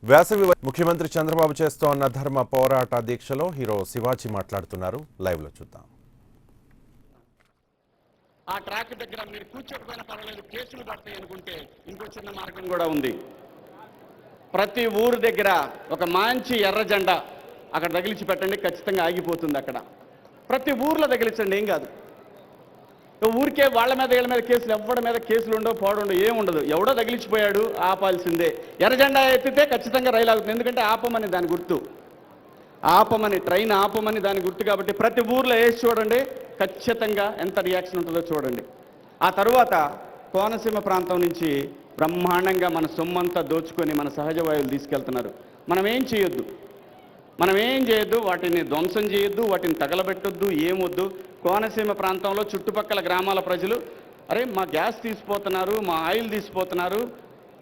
వేసవి ముఖ్యమంత్రి చంద్రబాబు చేస్తోన్న ధర్మ పోరాట దీక్షలో హీరో శివాజీ మాట్లాడుతున్నారు. లైవ్ లో చూద్దాం. ఆ ట్రాక్ దగ్గర మీరు కూర్చోకపోయినా పర్వాలేదు, కేసులు పడతాయి అనుకుంటే ఇంకో చిన్న మార్గం కూడా ఉంది. ప్రతి ఊరు దగ్గర ఒక మంచి ఎర్ర జెండా అక్కడ తగిలించి పెట్టండి, ఖచ్చితంగా ఆగిపోతుంది. అక్కడ ప్రతి ఊర్లో తగిలించండి, ఏం కాదు. ఊరికే వాళ్ళ మీద వీళ్ళ మీద కేసులు, ఎవరి మీద కేసులు ఉండవు, పోడుండవు, ఏముండదు. ఎవడో తగిలించిపోయాడు, ఆపాల్సిందే. ఎర్రజెండా ఎత్తితే ఖచ్చితంగా రైలు ఆగుతుంది. ఎందుకంటే ఆపమని దాని గుర్తు, ఆపమని, ట్రైన్ ఆపమని దాని గుర్తు. కాబట్టి ప్రతి ఊర్లో వేసి చూడండి, ఖచ్చితంగా ఎంత రియాక్షన్ ఉంటుందో చూడండి. ఆ తరువాత కోనసీమ ప్రాంతం నుంచి బ్రహ్మాండంగా మన సొమ్మంతా దోచుకొని మన సహజ వాయువులు తీసుకెళ్తున్నారు. మనం ఏం చేయొద్దు, వాటిని ధ్వంసం చేయొద్దు, వాటిని తగలబెట్టొద్దు, ఏమొద్దు. కోనసీమ ప్రాంతంలో చుట్టుపక్కల గ్రామాల ప్రజలు, అరే మా గ్యాస్ తీసిపోతున్నారు, మా ఆయిల్ తీసిపోతున్నారు,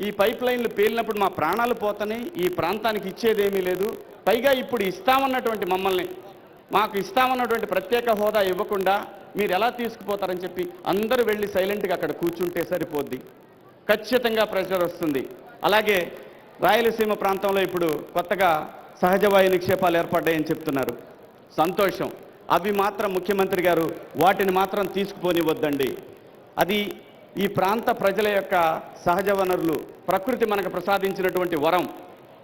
ఈ పైప్ లైన్లు పేలినప్పుడు మా ప్రాణాలు పోతాయి, ఈ ప్రాంతానికి ఇచ్చేదేమీ లేదు, పైగా ఇప్పుడు ఇస్తామన్నటువంటి మమ్మల్ని, మాకు ఇస్తామన్నటువంటి ప్రత్యేక హోదా ఇవ్వకుండా మీరు ఎలా తీసుకుపోతారని చెప్పి అందరూ వెళ్ళి సైలెంట్గా అక్కడ కూర్చుంటే సరిపోద్ది. ఖచ్చితంగా ప్రెషర్ వస్తుంది. అలాగే రాయలసీమ ప్రాంతంలో ఇప్పుడు కొత్తగా సహజ వాయు నిక్షేపాలు ఏర్పడ్డాయని చెప్తున్నారు. సంతోషం. అవి మాత్రం ముఖ్యమంత్రి గారు వాటిని మాత్రం తీసుకుపోనివద్దండి. అది ఈ ప్రాంత ప్రజల యొక్క సహజ వనరులు, ప్రకృతి మనకు ప్రసాదించినటువంటి వరం.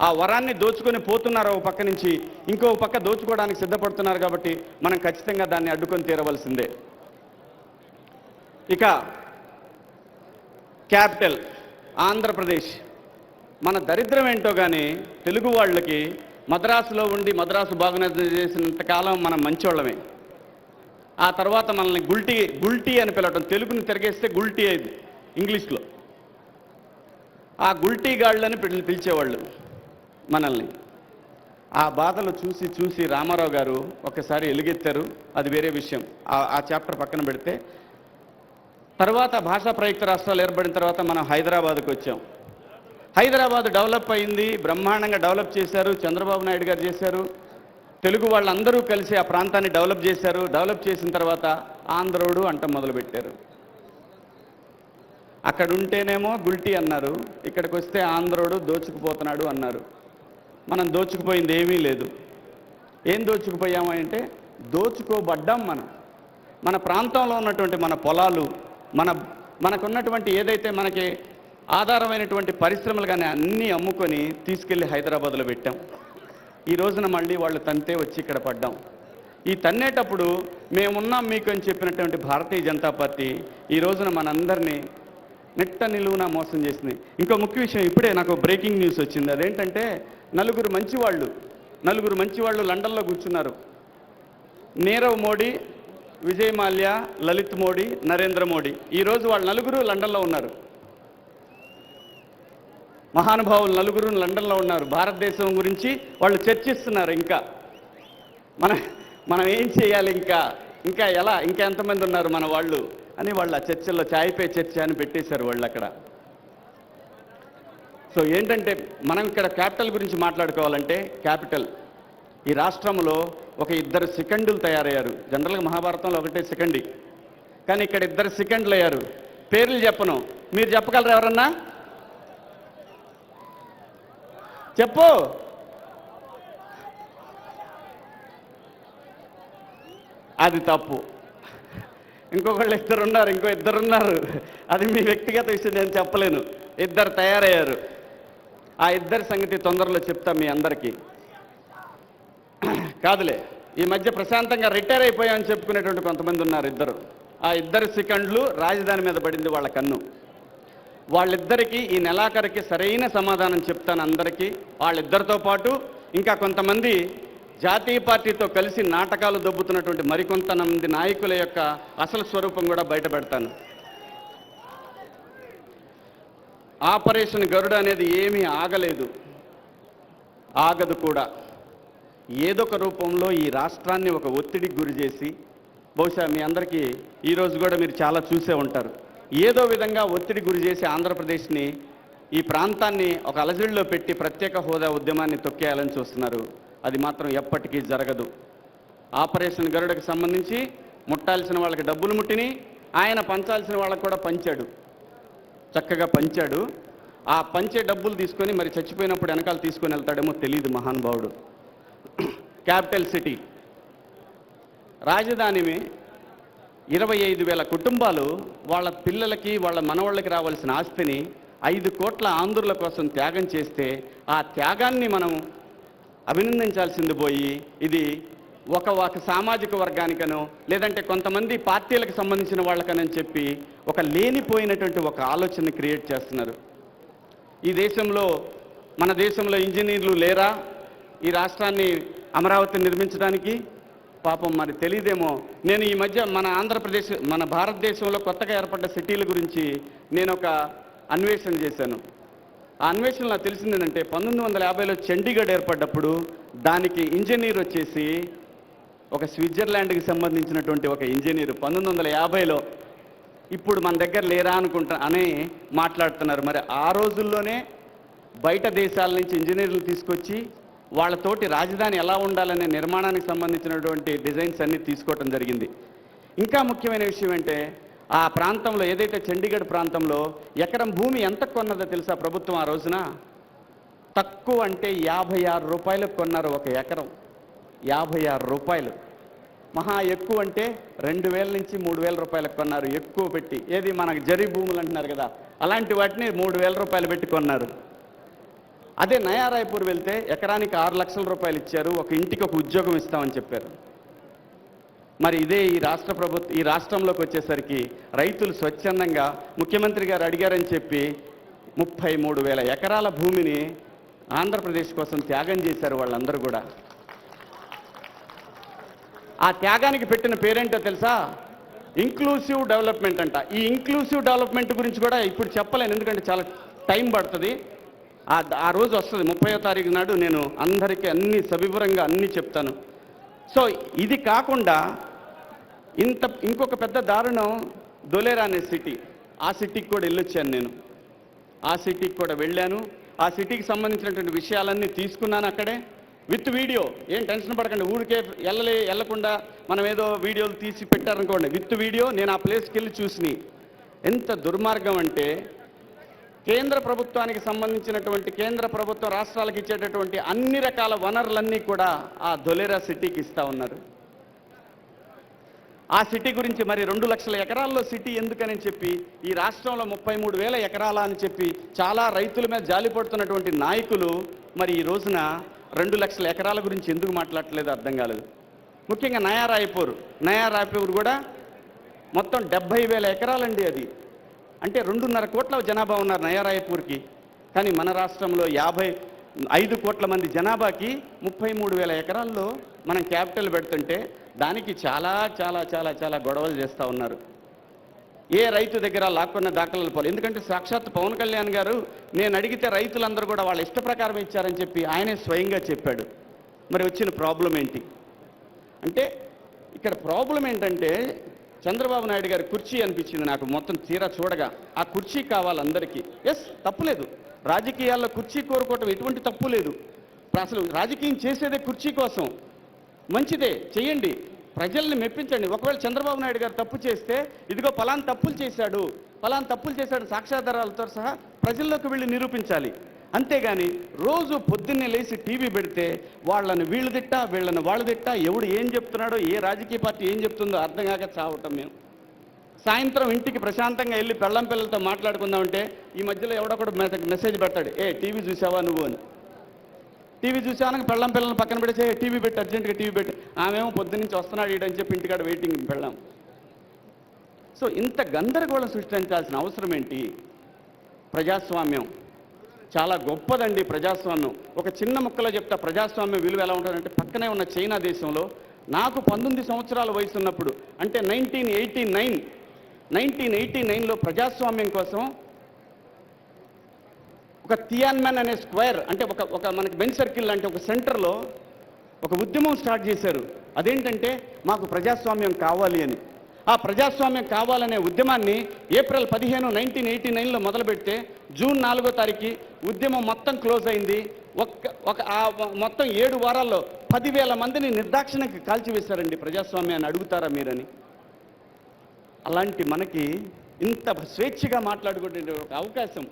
ఆ వరాన్ని దోచుకొని పోతున్నారు ఒక పక్క నుంచి, ఇంకో పక్క దోచుకోవడానికి సిద్ధపడుతున్నారు. కాబట్టి మనం ఖచ్చితంగా దాన్ని అడ్డుకొని తీరవలసిందే. ఇక క్యాపిటల్ ఆంధ్రప్రదేశ్. మన దరిద్రం ఏంటో కానీ తెలుగు వాళ్ళకి మద్రాసులో ఉండి మద్రాసు బాగునది చేసినంతకాలం మనం మంచోళ్ళమే. ఆ తర్వాత మనల్ని గుల్టీ అని పిలవటం, తెలుగుని తిరిగేస్తే గుల్టీ అయింది ఇంగ్లీష్లో. ఆ గుల్టీ గాళ్ళని పిలిచేవాళ్ళు మనల్ని. ఆ బాధలు చూసి చూసి రామారావు గారు ఒకసారి ఎలుగెత్తారు. అది వేరే విషయం, ఆ చాప్టర్ పక్కన పెడితే. తర్వాత భాషా ప్రయుక్త రాష్ట్రాలు ఏర్పడిన తర్వాత మనం హైదరాబాద్కు వచ్చాం. హైదరాబాద్ డెవలప్ అయింది, బ్రహ్మాండంగా డెవలప్ చేశారు, చంద్రబాబు నాయుడు గారు చేశారు. తెలుగు వాళ్ళందరూ కలిసి ఆ ప్రాంతాన్ని డెవలప్ చేశారు. డెవలప్ చేసిన తర్వాత ఆంధ్రోడు అంట మొదలుపెట్టారు. అక్కడ ఉంటేనేమో గుల్టీ అన్నారు, ఇక్కడికి వస్తే ఆంధ్రోడు దోచుకుపోతున్నాడు అన్నారు. మనం దోచుకుపోయింది ఏమీ లేదు. ఏం దోచుకుపోయాము అంటే దోచుకోబడ్డాం. మన ప్రాంతంలో ఉన్నటువంటి మన పొలాలు, మనకున్నటువంటి ఏదైతే మనకి ఆధారమైనటువంటి పరిశ్రమలు కానీ అన్నీ అమ్ముకొని తీసుకెళ్ళి హైదరాబాద్లో పెట్టాం. ఈ రోజున మళ్ళీ వాళ్ళు తంతే వచ్చి ఇక్కడ పడ్డాం. ఈ తన్నేటప్పుడు మేమున్నాం మీకు అని చెప్పినటువంటి భారతీయ జనతా పార్టీ ఈ రోజున మనందరినీ నిట్ట నిలువునా మోసం చేసింది. ఇంకో ముఖ్య విషయం, ఇప్పుడే నాకు బ్రేకింగ్ న్యూస్ వచ్చింది. అదేంటంటే నలుగురు మంచివాళ్ళు లండన్లో కూర్చున్నారు. నీరవ్ మోడీ, విజయ్ మాల్యా, లలిత్ మోడీ, నరేంద్ర మోడీ. ఈరోజు వాళ్ళు నలుగురు లండన్లో ఉన్నారు. మహానుభావులు నలుగురు లండన్లో ఉన్నారు. భారతదేశం గురించి వాళ్ళు చర్చిస్తున్నారు. ఇంకా మనం ఏం చేయాలి, ఇంకా ఎలా, ఇంకా ఎంతమంది ఉన్నారు మన వాళ్ళు అని వాళ్ళు ఆ చర్చల్లో చాయ్ పే చర్చ అని పెట్టేశారు వాళ్ళు అక్కడ. సో ఏంటంటే మనం ఇక్కడ క్యాపిటల్ గురించి మాట్లాడుకోవాలంటే, క్యాపిటల్ ఈ రాష్ట్రంలో ఒక 2 సెకండులు తయారయ్యారు. జనరల్గా మహాభారతంలో ఒకటే సెకండి, కానీ ఇక్కడ 2 సెకండ్లు అయ్యారు. పేర్లు చెప్పను, మీరు చెప్పగలరు ఎవరన్నా? చెప్పు. అది తప్పు. ఇంకో 2 ఉన్నారు. అది మీ వ్యక్తిగత విషయం, నేను చెప్పలేను. 2 తయారయ్యారు. ఆ 2 సంగతి తొందరలో చెప్తాం మీ అందరికీ. కాదులే, ఈ మధ్య ప్రశాంతంగా రిటైర్ అయిపోయామని చెప్పుకునేటువంటి కొంతమంది ఉన్నారు 2. ఆ 2 సెకండ్లు రాజధాని మీద పడింది వాళ్ళ కన్ను. వాళ్ళిద్దరికీ ఈ నెలాఖరికి సరైన సమాధానం చెప్తాను అందరికీ. వాళ్ళిద్దరితో పాటు ఇంకా కొంతమంది జాతీయ పార్టీతో కలిసి నాటకాలు దొబ్బుతున్నటువంటి మరికొంతమంది నాయకుల యొక్క అసలు స్వరూపం కూడా బయటపెడతాను. ఆపరేషన్ గరుడ అనేది ఏమీ ఆగలేదు, ఆగదు కూడా. ఏదో ఒక రూపంలో ఈ రాష్ట్రాన్ని ఒక ఒత్తిడికి గురి చేసి, బహుశా మీ అందరికీ ఈరోజు కూడా మీరు చాలా చూసే ఉంటారు, ఏదో విధంగా ఒత్తిడి గురి చేసి ఆంధ్రప్రదేశ్ని, ఈ ప్రాంతాన్ని ఒక అలజడిలో పెట్టి ప్రత్యేక హోదా ఉద్యమాన్ని తొక్కేయాలని చూస్తున్నారు. అది మాత్రం ఎప్పటికీ జరగదు. ఆపరేషన్ గరుడకు సంబంధించి ముట్టాల్సిన వాళ్ళకి డబ్బులు ముట్టిని, ఆయన పంచాల్సిన వాళ్ళకు కూడా పంచాడు, చక్కగా పంచాడు. ఆ పంచే డబ్బులు తీసుకొని మరి చచ్చిపోయినప్పుడు వెనకాల తీసుకొని వెళ్తాడేమో తెలియదు మహానుభావుడు. క్యాపిటల్ సిటీ రాజధాని 25,000 కుటుంబాలు వాళ్ళ పిల్లలకి వాళ్ళ మనవాళ్ళకి రావాల్సిన ఆస్తిని 5 కోట్ల ఆంధ్రుల కోసం త్యాగం చేస్తే ఆ త్యాగాన్ని మనం అభినందించాల్సింది పోయి ఇది ఒక సామాజిక వర్గానికనో లేదంటే కొంతమంది పార్టీలకు సంబంధించిన వాళ్ళకనని చెప్పి ఒక లేనిపోయినటువంటి ఒక ఆలోచన క్రియేట్ చేస్తున్నారు. ఈ దేశంలో మన దేశంలో ఇంజనీర్లు లేరా ఈ రాష్ట్రాన్ని అమరావతిని నిర్మించడానికి? పాపం మరి తెలియదేమో. నేను ఈ మధ్య మన ఆంధ్రప్రదేశ్ మన భారతదేశంలో కొత్తగా ఏర్పడ్డ సిటీల గురించి నేను ఒక అన్వేషణ చేశాను. ఆ అన్వేషణ నాకు తెలిసింది ఏంటంటే 1950లో చండీగఢ్ ఏర్పడ్డప్పుడు దానికి ఇంజనీర్ వచ్చేసి ఒక స్విట్జర్లాండ్కి సంబంధించినటువంటి ఒక ఇంజనీరు 1950లో. ఇప్పుడు మన దగ్గర లేరా అనుకుంటా అని మాట్లాడుతున్నారు. మరి ఆ రోజుల్లోనే బయట దేశాల నుంచి ఇంజనీర్లు తీసుకొచ్చి వాళ్ళతోటి రాజధాని ఎలా ఉండాలనే నిర్మాణానికి సంబంధించినటువంటి డిజైన్స్ అన్నీ తీసుకోవటం జరిగింది. ఇంకా ముఖ్యమైన విషయం అంటే ఆ ప్రాంతంలో ఏదైతే చండీగఢ్ ప్రాంతంలో ఎకరం భూమి ఎంత కొన్నదో తెలుసా ప్రభుత్వం ఆ రోజున? తక్కువ అంటే 56 రూపాయలకు కొన్నారు ఒక ఎకరం. 56 రూపాయలు. మహా ఎక్కువ అంటే 2,000 నుంచి 3,000 రూపాయలకు కొన్నారు ఎక్కువ పెట్టి. ఏది మనకు జరీ భూములు అంటున్నారు కదా, అలాంటి వాటిని 3,000 రూపాయలు పెట్టి కొన్నారు. అదే నయా రాయ్పూర్ వెళ్తే ఎకరానికి 6 లక్షల రూపాయలు ఇచ్చారు, ఒక ఇంటికి ఒక ఉద్యోగం ఇస్తామని చెప్పారు. మరి ఇదే ఈ రాష్ట్రంలోకి వచ్చేసరికి రైతులు స్వచ్ఛందంగా ముఖ్యమంత్రి గారు అడిగారని చెప్పి 33,000 ఎకరాల భూమిని ఆంధ్రప్రదేశ్ కోసం త్యాగం చేశారు వాళ్ళందరూ కూడా. ఆ త్యాగానికి పెట్టిన పేరేంటో తెలుసా? ఇంక్లూసివ్ డెవలప్మెంట్ అంట. ఈ ఇంక్లూసివ్ డెవలప్మెంట్ గురించి కూడా ఇప్పుడు చెప్పలేను, ఎందుకంటే చాలా టైం పడుతుంది. ఆ రోజు వస్తుంది 30వ తారీఖు నాడు నేను అందరికీ అన్ని సవివరంగా అన్నీ చెప్తాను. సో ఇది కాకుండా ఇంకొక పెద్ద దారుణం ధోలేరా అనే సిటీ. ఆ సిటీకి కూడా వెళ్ళొచ్చాను నేను. ఆ సిటీకి కూడా వెళ్ళాను. ఆ సిటీకి సంబంధించినటువంటి విషయాలన్నీ తీసుకున్నాను అక్కడే విత్ వీడియో. ఏం టెన్షన్ పడకండి, ఊరికే వెళ్ళకుండా మనం ఏదో వీడియోలు తీసి పెట్టారనుకోండి. విత్ వీడియో నేను ఆ ప్లేస్కి వెళ్ళి చూసిని. ఎంత దుర్మార్గం అంటే కేంద్ర ప్రభుత్వానికి సంబంధించినటువంటి కేంద్ర ప్రభుత్వం రాష్ట్రాలకు ఇచ్చేటటువంటి అన్ని రకాల వనరులన్నీ కూడా ఆ ధోలేరా సిటీకి ఇస్తూ ఉన్నారు. ఆ సిటీ గురించి మరి 2 లక్షల ఎకరాల్లో సిటీ ఎందుకని చెప్పి ఈ రాష్ట్రంలో 33,000 ఎకరాల అని చెప్పి చాలా రైతుల మీద జాలిపడుతున్నటువంటి నాయకులు మరి ఈ రోజున 2 లక్షల ఎకరాల గురించి ఎందుకు మాట్లాడట్లేదు అర్థం కాలేదు. ముఖ్యంగా నయా రాయ్పూర్ కూడా మొత్తం 70,000 ఎకరాలండి. అది అంటే 2.5 కోట్ల జనాభా ఉన్నారు నయా రాయ్పూర్కి. కానీ మన రాష్ట్రంలో 55 కోట్ల మంది జనాభాకి 33,000 ఎకరాల్లో మనం క్యాపిటల్ పెడుతుంటే దానికి చాలా చాలా చాలా చాలా గొడవలు చేస్తూ ఉన్నారు. ఏ రైతు దగ్గర లాక్కున్న దాఖలాలు పోలేదు. ఎందుకంటే సాక్షాత్ పవన్ కళ్యాణ్ గారు నేను అడిగితే రైతులందరూ కూడా వాళ్ళ ఇష్ట ప్రకారం ఇచ్చారని చెప్పి ఆయనే స్వయంగా చెప్పాడు. మరి వచ్చిన ప్రాబ్లం ఏంటి అంటే ఇక్కడ ప్రాబ్లం ఏంటంటే చంద్రబాబు నాయుడు గారి కుర్చీ అనిపించింది నాకు మొత్తం తీరా చూడగా. ఆ కుర్చీ కావాలి అందరికీ. ఎస్, తప్పులేదు, రాజకీయాల్లో కుర్చీ కోరుకోవటం ఎటువంటి తప్పు లేదు. అసలు రాజకీయం చేసేదే కుర్చీ కోసం. మంచిదే, చేయండి, ప్రజల్ని మెప్పించండి. ఒకవేళ చంద్రబాబు నాయుడు గారు తప్పు చేస్తే ఇదిగో పలానా తప్పులు చేశాడు సాక్ష్యాధారాలతో సహా ప్రజల్లోకి వెళ్ళి నిరూపించాలి. అంతేగాని రోజు పొద్దున్నే లేచి టీవీ పెడితే వాళ్ళని వీళ్ళు తిట్టా వీళ్ళని వాళ్ళు తిట్టా, ఎవడు ఏం చెప్తున్నాడో ఏ రాజకీయ పార్టీ ఏం చెప్తుందో అర్థం కాక చావటం. మేము సాయంత్రం ఇంటికి ప్రశాంతంగా వెళ్ళి పెళ్ళం పిల్లలతో మాట్లాడుకుందామంటే ఈ మధ్యలో ఎవడొకడు మెసేజ్ పెడతాడు, టీవీ చూసావా నువ్వు అని. టీవీ చూసాక పెళ్ళం పిల్లల్ని పక్కన పెడితే టీవీ పెట్టి అర్జెంటుగా టీవీ పెట్టి ఆమెమో పొద్దున్నుంచి వస్తున్నాడు ఈడని చెప్పి ఇంటికాడ వెయిటింగ్ పెళ్ళాం. సో ఇంత గందరగోళం సృష్టించాల్సిన అవసరం ఏంటి? ప్రజాస్వామ్యం చాలా గొప్పదండి. ప్రజాస్వామ్యం ఒక చిన్న ముక్కలో చెప్తా. ప్రజాస్వామ్యం విలువ ఎలా ఉంటుందంటే పక్కనే ఉన్న చైనా దేశంలో నాకు 19 సంవత్సరాల వయసు ఉన్నప్పుడు అంటే 1989లో ప్రజాస్వామ్యం కోసం ఒక తియాన్మెన్ అనే స్క్వేర్ అంటే ఒక మనకి బెంచ్ సర్కిల్ లాంటి ఒక సెంటర్లో ఒక ఉద్యమం స్టార్ట్ చేశారు. అదేంటంటే మాకు ప్రజాస్వామ్యం కావాలి అని. ఆ ప్రజాస్వామ్యం కావాలనే ఉద్యమాన్ని ఏప్రిల్ 15, 1989లో మొదలుపెడితే జూన్ 4వ తారీఖు ఉద్యమం మొత్తం క్లోజ్ అయింది. మొత్తం 7 వారాల్లో 10,000 మందిని నిర్దాక్షిణ్యంగా కాల్చివేశారండి. ప్రజాస్వామ్యాన్ని అడుగుతారా మీరని? అలాంటి మనకి ఇంత స్వేచ్ఛగా మాట్లాడుకునే ఒక అవకాశం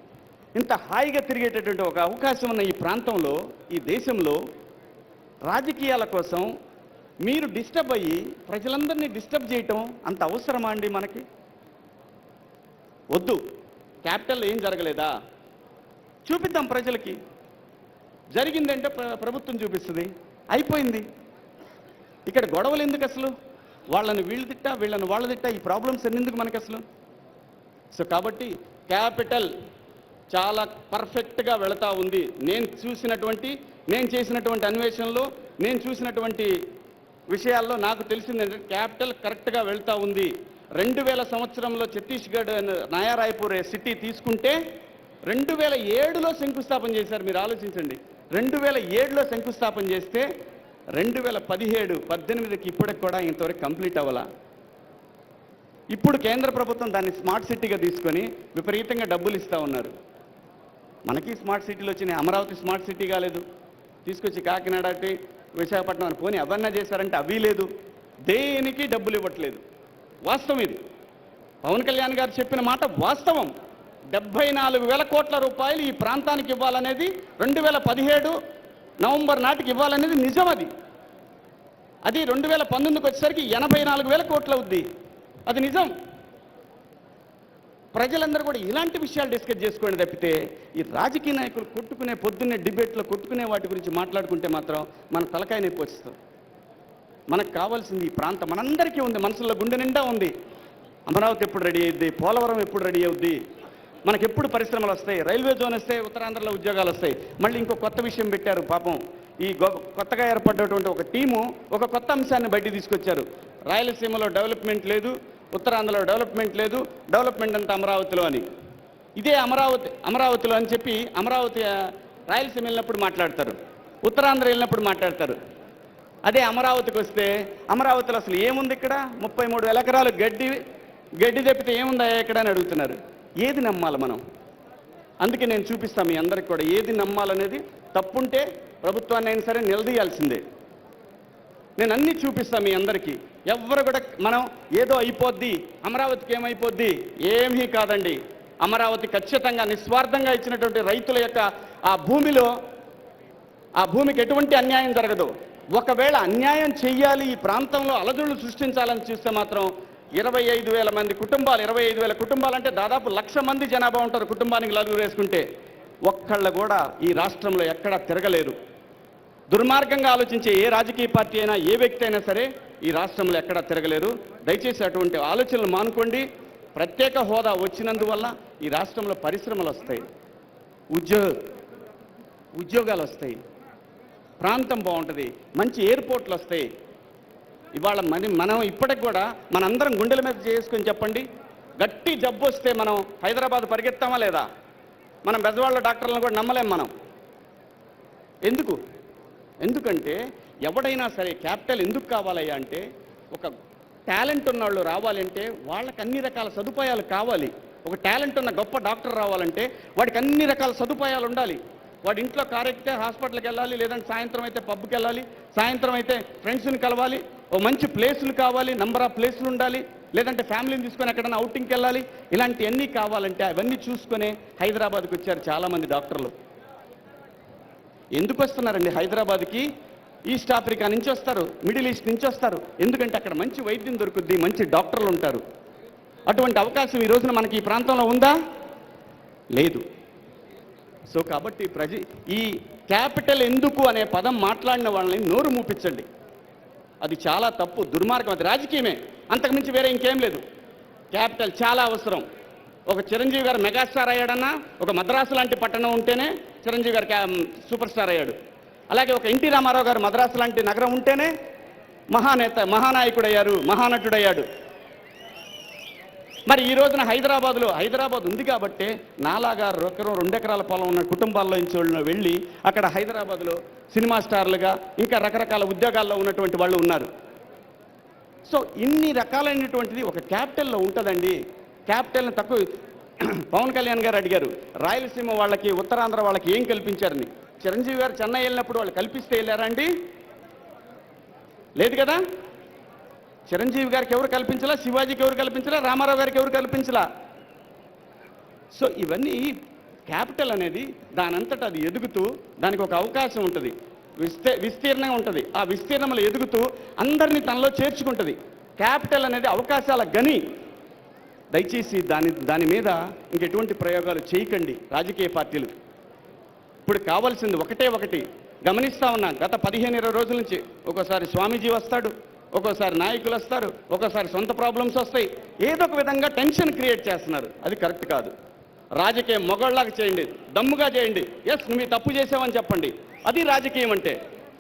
ఇంత హాయిగా తిరిగేటటువంటి ఒక అవకాశం ఉన్న ఈ ప్రాంతంలో, ఈ దేశంలో రాజకీయాల కోసం మీరు డిస్టర్బ్ అయ్యి ప్రజలందరినీ డిస్టర్బ్ చేయటం అంత అవసరమా అండి మనకి? వద్దు. క్యాపిటల్లో ఏం జరగలేదా చూపిద్దాం ప్రజలకి. జరిగిందంటే ప్రభుత్వం చూపిస్తుంది, అయిపోయింది. ఇక్కడ గొడవలు ఎందుకు అసలు? వాళ్ళని వీళ్ళు తిట్టా, వీళ్ళని వాళ్ళు తిట్టా, ఈ ప్రాబ్లమ్స్ ఎందుకు మనకి అసలు? సో కాబట్టి క్యాపిటల్ చాలా పర్ఫెక్ట్గా వెళతా ఉంది. నేను చేసినటువంటి అన్వేషణలో, నేను చూసినటువంటి విషయాల్లో నాకు తెలిసింది ఏంటంటే క్యాపిటల్ కరెక్ట్గా వెళ్తూ ఉంది. 2000 సంవత్సరంలో ఛత్తీస్గఢ్ నయా రాయ్పూర్ సిటీ తీసుకుంటే 2007లో శంకుస్థాపన చేశారు. మీరు ఆలోచించండి, 2007లో శంకుస్థాపన చేస్తే 2017-18కి ఇప్పటికి కూడా ఇంతవరకు కంప్లీట్ అవ్వాల. ఇప్పుడు కేంద్ర ప్రభుత్వం దాన్ని స్మార్ట్ సిటీగా తీసుకొని విపరీతంగా డబ్బులు ఇస్తూ ఉన్నారు. మనకి స్మార్ట్ సిటీలు వచ్చినాయి, అమరావతి స్మార్ట్ సిటీ కాలేదు. తీసుకొచ్చి కాకినాడ విశాఖపట్నం అని పోనీ అవన్నీ చేశారంటే అవి లేదు. దేనికి డబ్బులు ఇవ్వట్లేదు. వాస్తవం ఇది. పవన్ కళ్యాణ్ గారు చెప్పిన మాట వాస్తవం. 74,000 కోట్ల రూపాయలు ఈ ప్రాంతానికి ఇవ్వాలనేది 2017 నవంబర్ నాటికి ఇవ్వాలనేది నిజం. అది 2019కి వచ్చేసరికి 84,000 కోట్లు అవుద్ది. అది నిజం. ప్రజలందరూ కూడా ఇలాంటి విషయాలు డిస్కస్ చేసుకోండి తప్పితే ఈ రాజకీయ నాయకులు కొట్టుకునే పొద్దున్నే డిబేట్లో కొట్టుకునే వాటి గురించి మాట్లాడుకుంటే మాత్రం మన తలకాయ నొప్పి వస్తుంది. మనకు కావాల్సింది ఈ ప్రాంతం మనందరికీ ఉంది, మనసులో గుండె నిండా ఉంది. అమరావతి ఎప్పుడు రెడీ అయ్యిద్ది, పోలవరం ఎప్పుడు రెడీ అవుద్ది, మనకి ఎప్పుడు పరిశ్రమలు వస్తాయి, రైల్వే జోన్ వస్తే ఉత్తరాంధ్రలో ఉద్యోగాలు వస్తాయి. మళ్ళీ ఇంకో కొత్త విషయం పెట్టారు పాపం. ఈ కొత్తగా ఏర్పడ్డటువంటి ఒక టీము ఒక కొత్త అంశాన్ని బయట తీసుకొచ్చారు. రాయలసీమలో డెవలప్మెంట్ లేదు, ఉత్తరాంధ్రలో డెవలప్మెంట్ లేదు, డెవలప్మెంట్ అంతా అమరావతిలో అని. ఇదే అమరావతిలో అని చెప్పి అమరావతి రాయలసీమ వెళ్ళినప్పుడు మాట్లాడతారు, ఉత్తరాంధ్ర వెళ్ళినప్పుడు మాట్లాడతారు. అదే అమరావతికి వస్తే అమరావతిలో అసలు ఏముంది? ఇక్కడ 33,000 ఎకరాలు గడ్డి తెప్పితే ఏముందా ఇక్కడ అని అడుగుతున్నారు. ఏది నమ్మాలి మనం? అందుకే నేను చూపిస్తాను మీ అందరికి కూడా ఏది నమ్మాలనేది. తప్పుంటే ప్రభుత్వాన్ని అయినా సరే నిలదీయాల్సిందే. నేను అన్నీ చూపిస్తాను మీ అందరికీ. ఎవరు కూడా మనం ఏదో అయిపోద్ది, అమరావతికి ఏమైపోద్ది, ఏమీ కాదండి. అమరావతి ఖచ్చితంగా నిస్వార్థంగా ఇచ్చినటువంటి రైతుల యొక్క ఆ భూమికి ఎటువంటి అన్యాయం జరగదు. ఒకవేళ అన్యాయం చెయ్యాలి, ఈ ప్రాంతంలో అలజడులు సృష్టించాలని చూస్తే మాత్రం 25,000 మంది కుటుంబాలు, 25,000 కుటుంబాలు అంటే దాదాపు 1,00,000 మంది జనాభా ఉంటారు. కుటుంబానికి నలుగురు వేసుకుంటే ఒక్కళ్ళు కూడా ఈ రాష్ట్రంలో ఎక్కడా తిరగలేరు. దుర్మార్గంగా ఆలోచించే ఏ రాజకీయ పార్టీ అయినా, ఏ వ్యక్తి అయినా సరే ఈ రాష్ట్రంలో ఎక్కడా తిరగలేరు. దయచేసి అటువంటి ఆలోచనలు మానుకోండి. ప్రత్యేక హోదా వచ్చినందువల్ల ఈ రాష్ట్రంలో పరిశ్రమలు వస్తాయి, ఉద్యోగాలు వస్తాయి, ప్రాంతం బాగుంటుంది, మంచి ఎయిర్పోర్ట్లు వస్తాయి. ఇవాళ మనం ఇప్పటికి కూడా మనందరం గుండెల మీద చేసుకొని చెప్పండి, గట్టి జబ్బు వస్తే మనం హైదరాబాద్ పరిగెత్తామా లేదా? మనం బెజవాళ్ళ డాక్టర్లను కూడా నమ్మలేం మనం. ఎందుకంటే ఎవడైనా సరే క్యాపిటల్ ఎందుకు కావాలయ్యా అంటే, ఒక టాలెంట్ ఉన్న వాళ్ళు రావాలంటే వాళ్ళకి అన్ని రకాల సదుపాయాలు కావాలి. ఒక టాలెంట్ ఉన్న గొప్ప డాక్టర్ రావాలంటే వాడికి అన్ని రకాల సదుపాయాలు ఉండాలి. వాడి ఇంట్లో కారు ఎక్కితే హాస్పిటల్కి వెళ్ళాలి, లేదంటే సాయంత్రం అయితే పబ్కి వెళ్ళాలి, సాయంత్రం అయితే ఫ్రెండ్స్ని కలవాలి, ఓ మంచి ప్లేసులు కావాలి, నంబర్ ఆఫ్ ప్లేసులు ఉండాలి, లేదంటే ఫ్యామిలీని తీసుకొని ఎక్కడైనా అవుటింగ్కి వెళ్ళాలి. ఇలాంటివన్నీ కావాలంటే అవన్నీ చూసుకునే హైదరాబాద్కి వచ్చారు చాలామంది డాక్టర్లు. ఎందుకు వస్తున్నారండి హైదరాబాద్కి? ఈస్ట్ ఆఫ్రికా నుంచి వస్తారు, మిడిల్ ఈస్ట్ నుంచి వస్తారు. ఎందుకంటే అక్కడ మంచి వైద్యం దొరుకుద్ది, మంచి డాక్టర్లు ఉంటారు. అటువంటి అవకాశం ఈ రోజున మనకి ఈ ప్రాంతంలో ఉందా? లేదు. సో కాబట్టి ఈ క్యాపిటల్ ఎందుకు అనే పదం మాట్లాడిన వాళ్ళని నోరు మూపించండి. అది చాలా తప్పు, దుర్మార్గం, అది రాజకీయమే, అంతకుమించి వేరే ఇంకేం లేదు. క్యాపిటల్ చాలా అవసరం. ఒక చిరంజీవి గారు మెగాస్టార్ అయ్యాడన్నా ఒక మద్రాసు లాంటి పట్టణం ఉంటేనే చిరంజీవి గారు సూపర్ స్టార్ అయ్యాడు. అలాగే ఒక ఎన్టీ రామారావు గారు మద్రాసు లాంటి నగరం ఉంటేనే మహానాయకుడయ్యారు, మహానటుడయ్యాడు. మరి ఈ రోజున హైదరాబాద్ ఉంది కాబట్టే నాలాగా 2 ఎకరాల పొలం ఉన్న కుటుంబాల్లో నుంచి వెళ్ళి అక్కడ హైదరాబాద్లో సినిమా స్టార్లుగా ఇంకా రకరకాల ఉద్యోగాల్లో ఉన్నటువంటి వాళ్ళు ఉన్నారు. సో ఇన్ని రకాలైనటువంటిది ఒక క్యాపిటల్లో ఉంటుందండి. క్యాపిటల్ని తక్కువ పవన్ కళ్యాణ్ గారు అడిగారు, రాయలసీమ వాళ్ళకి ఉత్తరాంధ్ర వాళ్ళకి ఏం కల్పించారని. చిరంజీవి గారు చెన్నై వెళ్ళినప్పుడు వాళ్ళు కల్పిస్తే వెళ్ళారా అండి? లేదు కదా. చిరంజీవి గారికి ఎవరు కల్పించలా, శివాజీకి ఎవరు కల్పించలా, రామారావు గారికి ఎవరు కల్పించలా. సో ఇవన్నీ క్యాపిటల్ అనేది దానంతట అది ఎదుగుతూ దానికి ఒక అవకాశం ఉంటుంది, విస్తీర్ణంగా ఉంటుంది. ఆ విస్తీర్ణంలో ఎదుగుతూ అందరినీ తనలో చేర్చుకుంటుంది. క్యాపిటల్ అనేది అవకాశాల గని. దయచేసి దాని మీద ఇంకెటువంటి ప్రయోగాలు చేయకండి రాజకీయ పార్టీలు. ఇప్పుడు కావాల్సింది ఒకటి గమనిస్తా ఉన్నా. గత 15-20 రోజుల నుంచి ఒక్కోసారి స్వామీజీ వస్తాడు, ఒక్కోసారి నాయకులు వస్తారు, ఒక్కోసారి సొంత ప్రాబ్లమ్స్ వస్తాయి. ఏదో ఒక విధంగా టెన్షన్ క్రియేట్ చేస్తున్నారు. అది కరెక్ట్ కాదు. రాజకీయం మొగళ్ళలాగా చేయండి, దమ్ముగా చేయండి. ఎస్, నువ్వు ఈ తప్పు చేసావని చెప్పండి. అది రాజకీయం అంటే.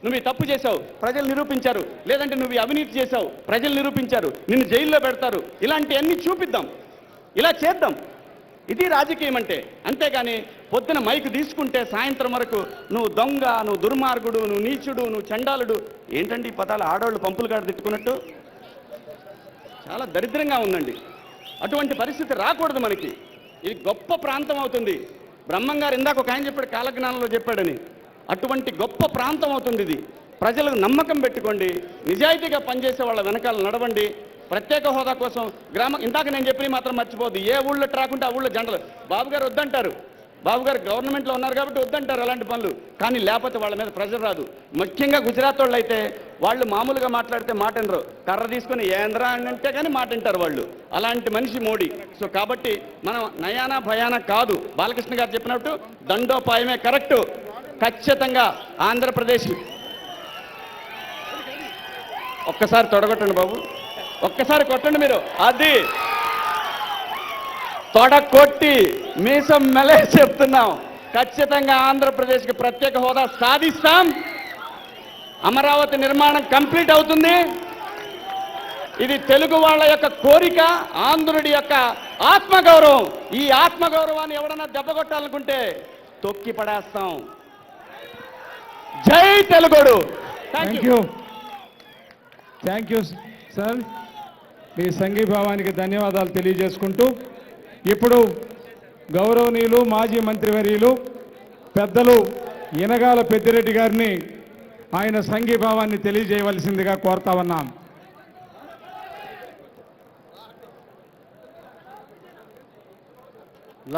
నువ్వు ఈ తప్పు చేశావు, ప్రజలు నిరూపించారు. లేదంటే నువ్వు ఈ అవినీతి చేశావు, ప్రజలు నిరూపించారు, నిన్ను జైల్లో పెడతారు. ఇలాంటివన్నీ చూపిద్దాం, ఇలా చేద్దాం. ఇది రాజకీయం అంటే. అంతేగాని పొద్దున మైకు తీసుకుంటే సాయంత్రం వరకు నువ్వు దొంగ, నువ్వు దుర్మార్గుడు, నువ్వు నీచుడు, నువ్వు చండాలుడు. ఏంటండి ఈ పదాలు? ఆడవాళ్ళు పంపులు కాడ తిట్టుకున్నట్టు. చాలా దరిద్రంగా ఉందండి. అటువంటి పరిస్థితి రాకూడదు మనకి. ఇది గొప్ప ప్రాంతం అవుతుంది. బ్రహ్మంగారు ఇందాక ఒక ఆయన చెప్పాడు, కాలజ్ఞానంలో చెప్పాడని. అటువంటి గొప్ప ప్రాంతం అవుతుంది ఇది. ప్రజలకు నమ్మకం పెట్టుకోండి, నిజాయితీగా పనిచేసే వాళ్ళ వెనకాల నడవండి. ప్రత్యేక హోదా కోసం ఇందాక నేను చెప్పి మాత్రం మర్చిపోద్దు. ఏ ఊళ్ళో ట్రాకుంటే ఆ ఊళ్ళో జెండలు. బాబు గారు వద్దంటారు, బాబు గారు గవర్నమెంట్లో ఉన్నారు కాబట్టి వద్దంటారు అలాంటి పనులు. కానీ లేకపోతే వాళ్ళ మీద ప్రెజర్ రాదు. ముఖ్యంగా గుజరాత్ వాళ్ళు అయితే వాళ్ళు మామూలుగా మాట్లాడితే మాట వినరు. కర్ర తీసుకొని ఏంద్రా అని అంటే కానీ మాట వింటారు వాళ్ళు. అలాంటి మనిషి మోడీ. సో కాబట్టి మనం నయానా భయానా కాదు. బాలకృష్ణ గారు చెప్పినట్టు దండోపాయమే కరెక్టు. ఖచ్చితంగా ఆంధ్రప్రదేశ్ ఒక్కసారి తొడగొట్టండి బాబు, ఒక్కసారి కొట్టండి మీరు. అది తొడగొట్టి మీసం మెలే చెప్తున్నాం. ఖచ్చితంగా ఆంధ్రప్రదేశ్కి ప్రత్యేక హోదా సాధిస్తాం. అమరావతి నిర్మాణం కంప్లీట్ అవుతుంది. ఇది తెలుగు వాళ్ళ యొక్క కోరిక, ఆంధ్రుడి యొక్క ఆత్మగౌరవం. ఈ ఆత్మగౌరవాన్ని ఎవడన్నా దెబ్బకొట్టాలనుకుంటే తొక్కి పడేస్తాం. జై తెలుగుడు. Thank you sir. మీ సంఘీభావానికి ధన్యవాదాలు తెలియజేసుకుంటూ ఇప్పుడు గౌరవనీయులు మాజీ మంత్రివర్యులు పెద్దలు ఇనగాల పెద్దిరెడ్డి గారిని ఆయన సంఘీభావాన్ని తెలియజేయవలసిందిగా కోరుతా ఉన్నాం.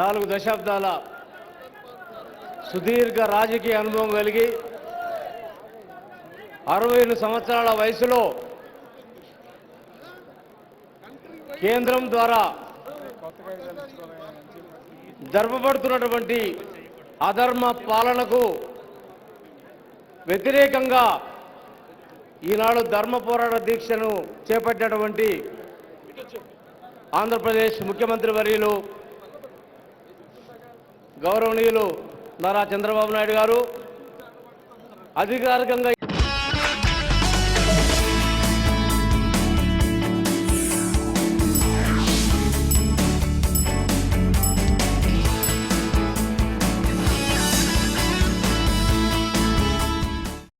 నాలుగు దశాబ్దాల సుదీర్ఘ రాజకీయ అనుభవం కలిగి 60 సంవత్సరాల వయసులో కేంద్రం ద్వారా జరపబడుతున్నటువంటి అధర్మ పాలనకు వ్యతిరేకంగా ఈనాడు ధర్మ పోరాట దీక్షను చేపట్టినటువంటి ఆంధ్రప్రదేశ్ ముఖ్యమంత్రి వర్యులు గౌరవనీయులు నారా చంద్రబాబు నాయుడు గారు అధికారికంగా